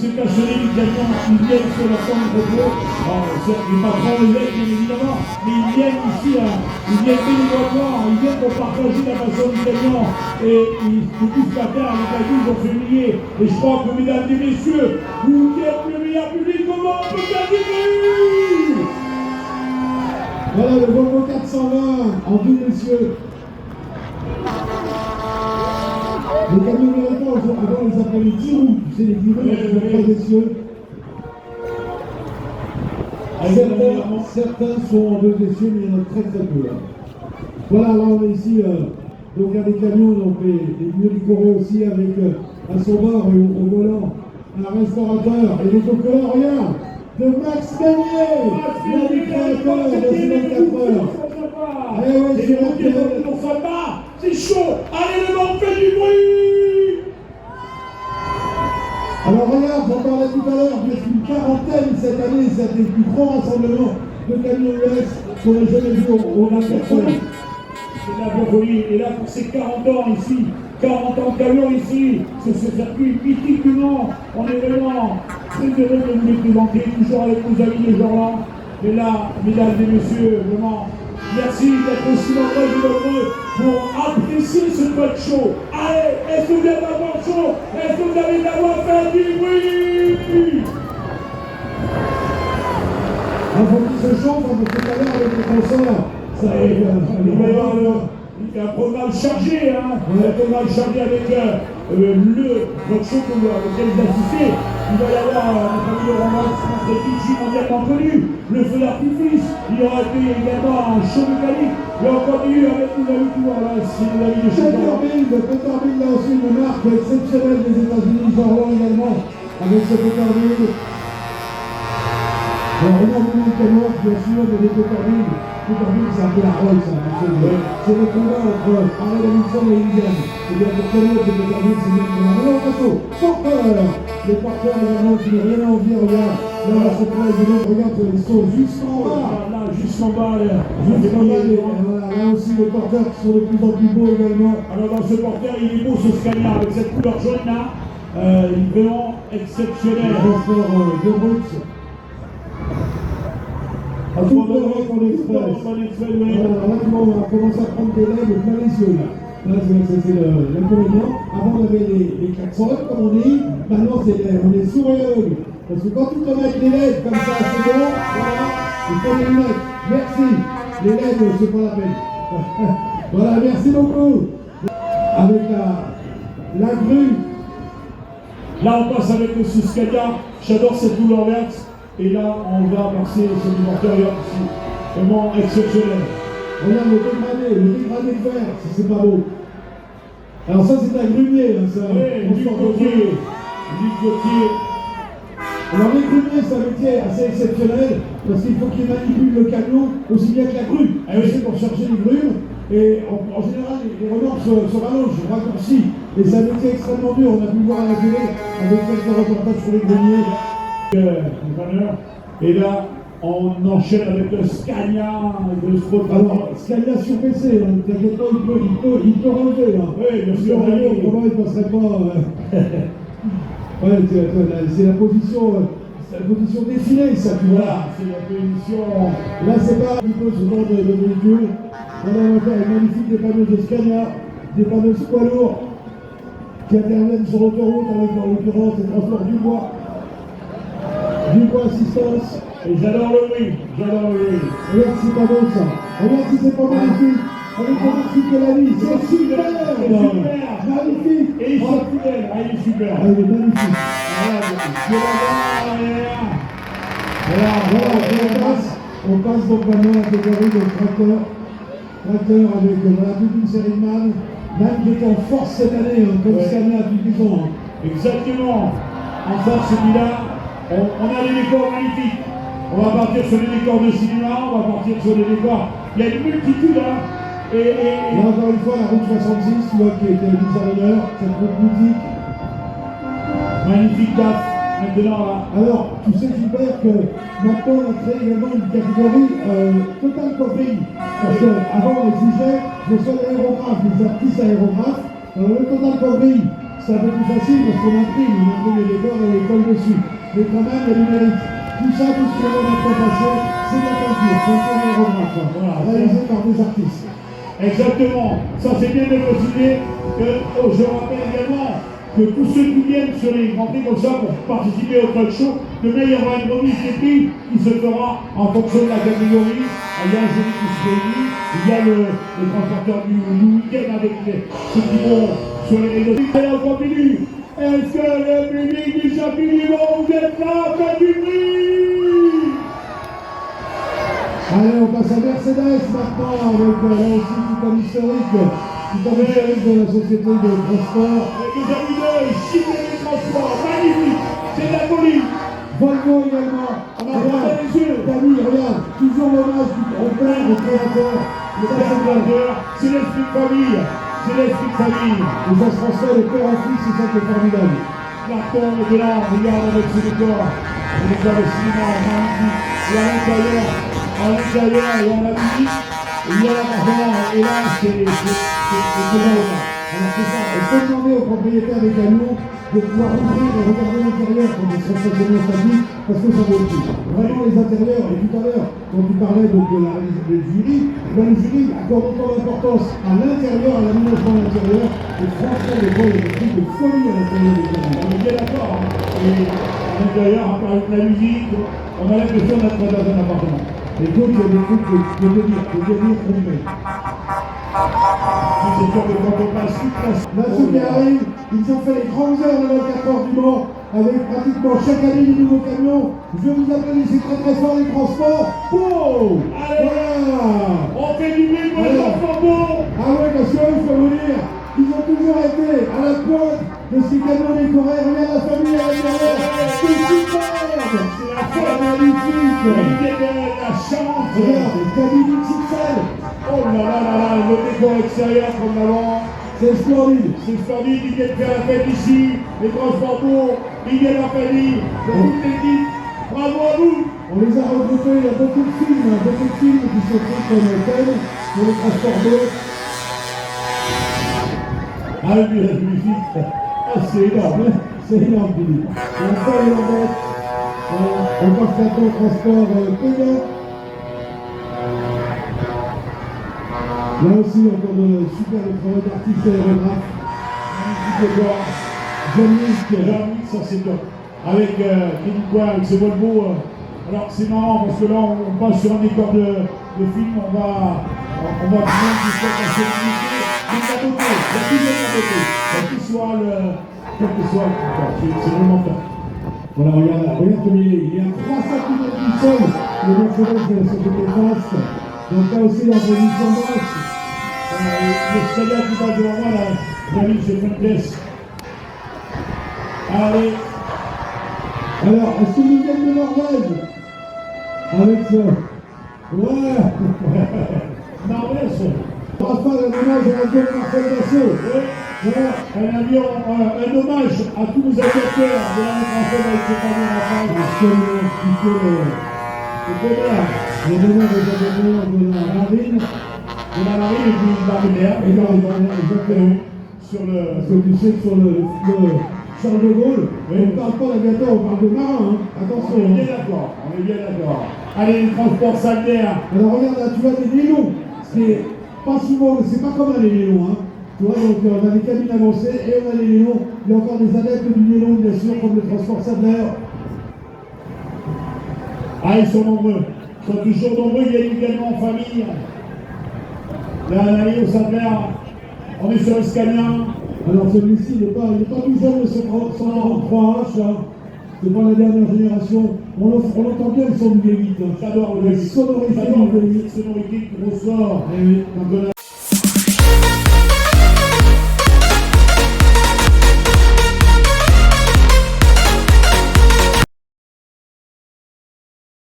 s'est passionné du camion, ils viennent sur leur temps de repos. Les patrons les aident bien évidemment, mais ils viennent ici, ils viennent bénévolement, ils viennent pour partager la passion du camion. Et ils disent pas faire avec la 12 en février. Et je crois que mesdames et messieurs, vous qui êtes le meilleur public au monde, peut faire du bruit. Voilà le Volvo 420 en double messieurs. Les camions méritants, avant on les appelait les 10 roues, tu sais, les 10 roues, les 3 essieux. Certains sont en 2 essieux, mais il y en a très très peu. Là. Voilà, là on est ici, donc à des camions, donc les vieux licorés aussi, avec à son bord au volant, un restaurateur, et les coquelins, regarde, de Max Meunier, l'un des créateurs de ces 24 heures. Eh ouais, c'est c'est chaud. Allez, le monde fait du bruit. Alors regarde, j'en parlais tout à l'heure, presque une quarantaine cette année, c'est le plus grand rassemblement de camions US qu'on ait jamais vu au Lac-Carrefour. C'est la folie. Et là, pour ces 40 ans ici, 40 ans de camion ici, sur ce circuit mythique du Mans, on est vraiment très heureux de vous les présenter, toujours avec nos amis les gens là. Et là, mesdames et messieurs, vraiment, merci d'être aussi nombreux pour apprécier ce mode show. Allez, est-ce que vous êtes d'avoir chaud? Est-ce que vous avez d'avoir fait du bruit? Il faut qu'il se chauffe, parce que tout à l'heure avec les concerts, ça il y a un programme chargé, hein. Un programme chargé avec le rock show auquel vous assistez. Il va y avoir notre ami Laurent Max, notre DJ mondialement connu, le feu d'artifice. Il y aura également un show mécanique. Et on continue avec nos amis toujours là, c'est nos amis de chez Peterbilt, là aussi une marque exceptionnelle des États-Unis, Jordan également, avec ce Peterbilt. Alors, énormément de camions, bien sûr, mais les Peterbilt, c'est un peu la Rolls, c'est le combat entre Harley Davidson et Indian. Et bien pour connaître les Peterbilt, c'est bien pour la Renault Passo. Porteur, les porteurs également qui n'ont rien à envier, regarde, là, la surprise de l'autre, regarde, ils sont juste en bas. Là, juste en bas, là. Juste en bas, voilà, là aussi les porteurs qui sont de plus en plus beaux également. Alors dans ce porteur, il est beau ce Scania avec cette couleur jaune là, il est vraiment exceptionnel. Le transport de Brux. À tout le monde en express. Voilà, là, on va commencer à prendre des lèvres plein les yeux là. Là, c'est l'inconvénient. Avant, on avait les klaxons, comme on dit. Maintenant, on est sourd et aveugle. Parce que quand tu te mets avec les lèvres comme ça, c'est bon. Voilà, il faut les mettre. Merci. Les lèvres, c'est pas la peine. Voilà, merci beaucoup. Avec la grue. Là, on passe avec le Scania. J'adore cette couleur verte. Et là, on va passer sur du porteur ici. Vraiment exceptionnel. Regarde le dégradé de verre, si c'est pas beau. Alors ça, c'est un grumier, hein, ça. Oui, Luc Gauthier. Alors les grumiers, c'est un métier assez exceptionnel, parce qu'il faut qu'ils manipulent le camion aussi bien que la grue. C'est pour chercher les grumes. Et en général, les remorques se rallongent, raccourcis. Et c'est un métier extrêmement dur. On a pu voir à la télé avec quelques reportages sur les grumiers. Et là, on enchaîne avec le Scania de Spot. Alors, Scania sur PC, hein, t'inquiète pas, il peut relever. Hein. Oui, bien sûr. Comment il passerait pas Ouais, c'est la position défilée, ça, tu vois. Voilà, c'est la position. Là, c'est pas un petit peu ce genre de véhicule. On a encore une magnifique des panneaux de Scania, des panneaux poids lourds qui interviennent sur l'autoroute avec, en l'occurrence, les transports du bois assistance. Et j'adore le bruit, Regarde si c'est pas beau ça. Regarde si c'est pas magnifique. Avec le magnifique de la vie. C'est super. Magnifique. Et il est fidèle. Ah, il est super. Ah, il est magnifique. Voilà, on passe donc maintenant à la catégorie de tracteur. Tracteur avec voilà, toute une série de mannes. Mannes qui est en force cette année, hein, comme Scania depuis 10 ans. Exactement. En force, celui-là. On a des décors magnifiques. On va partir sur les décors de cinéma, on va partir sur les décors. Il y a une multitude là. Et là, encore une fois, la route 66, tu vois, qui était mise à l'honneur, cette route boutique. Magnifique DAF, maintenant là. Alors, tu sais, Gilbert, que maintenant on a créé également une catégorie total covering. Parce qu'avant on exigeait le seul aérographe, les artistes aérographes. Le total covering, c'est un peu plus facile parce qu'on imprime les décors et les colle dessus. Mais quand même, il y a du mérite. Tout ça, tout ce qu'on a maintenant passé, c'est de la peinture, c'est un aérographe, Voilà, réalisé par des artistes. Exactement. Ça, c'est bien de préciser que je rappelle également que tous ceux qui viennent sur les grands prix comme ça pour participer au talk show, demain il y aura une remise des prix qui se fera en fonction de la catégorie. Il y a un jury qui se réunit, il y a le transporteur du week-end avec ceux qui vont sur les réseaux. Et on continue. Est-ce que le public du Champignon, vous êtes là, faites du bruit? Allez, on passe à Mercedes maintenant avec là aussi tout un historique de la société de transport. Avec les amis de Chine et Transport, magnifique, c'est de la folie. Volvo également. On a regardé les yeux. Camille, regarde, toujours l'hommage au père, au créateur. Le créateur, c'est l'esprit de famille. C'est l'esprit de famille. Et ça se transmet de père en fils, c'est ça qui est formidable. La tombe est là, on regarde avec ce décor. On regarde le cinéma, magnifique. Et à l'intérieur, il y a la musique, il y a l'appartement. Et là, c'est comment? Alors c'est ça, il faut demander aux propriétaires des camions de pouvoir ouvrir et regarder l'intérieur quand ils sont stationnement statique, parce que ça vaut le coup. Vraiment les intérieurs, et tout à l'heure, quand tu parlais donc de la du jury, ben, le jury accorde autant d'importance à l'intérieur, à l'aménagement de l'intérieur, et franchement des fois il y a des trucs de folie à l'intérieur des camions. On est bien d'accord. Hein. Et à l'intérieur, avec la musique, on a l'impression d'être dans un appartement. Et donc il y a des trucs de délire complets. C'est sûr que quand on passe toute Là, ceux qui arrivent, ils ont fait les grandes heures de 24 heures du Mans avec pratiquement chaque année des nouveaux camions. Je vous applaudis très très fort les transports. Oh, allez, voilà. on fait du bruit pour les enfants beaux. Ah ouais, parce que il faut vous dire, ils ont toujours été à la pointe de ces camions décorés. Regarde la famille à l'intérieur. C'est superbe. C'est la folle. Magnifique. La chance. Regarde, cabine XXL. Oh là là là là, le décor extérieur comme avant. C'est splendide. C'est splendide, ils viennent faire la fête ici, les transports beaux, Miguel Rapelli, toute l'équipe. Bravo à vous. On les a regroupés, il y a beaucoup de films qui sont faits comme tel pour les transports d'eau. Ah oui, la musique. Ah, c'est énorme. C'est énorme, Philippe. Et après, les lambettes. On passe bientôt au transport payant. Là aussi, encore de super travail d'artiste aérographe. Magnifique décor. Jean-Luc, ça c'est top. Avec avec ce Volvo. Alors c'est marrant parce que là on passe sur un décor de film, on va bien jusqu'à la sécurité. Mais la beauté, la plus belle beauté. Quel que soit le décor, c'est vraiment top. Voilà, regarde comme il est à 3 cm du sol, le Mercedes de la société Fast. Donc là aussi, la position basse. Le Stadia qui passe devant moi, là, David, c'est une pièce. Allez. Alors, est-ce que nous viennent de Norvège? Avec ça. Ouais. Norvège. Rafale, un hommage à l'avion de Marcel Dassault. Oui. Voilà, un hommage à tous nos aviateurs de la Française avec ce fameux Rafale. Absolument, C'est très bien. les donneurs des aviateurs de la marine. De la marine et du marinaire. Et dans les dernières, exactement. Sur le. Parce que tu sais que sur le Charles de Gaulle, Oui. on ne parle pas d'aviateur, on parle de marin. Hein. Attention. On est bien Hein. d'accord. On est bien d'accord. Allez, les transports sanitaires. Alors regarde là, tu vois des nylons. C'est pas souvent, c'est pas comme les nylons. Hein. Tu vois, donc on a des cabines avancées et on a les nylons. Il y a encore des adeptes du nylon, bien sûr, comme le transport Sadler. Ah, ils sont nombreux. Ils sont toujours nombreux. Il y a également en famille. Là, allez, au Sadler. On est sur le Scania. Alors celui-ci, il n'est pas tout jeune, le 143H. Hein. C'est pas la dernière génération. On entend bien le son du V8. Hein. J'adore le La sonorité J'adore du le V8. sonorité qui ressort Eh oui. quand on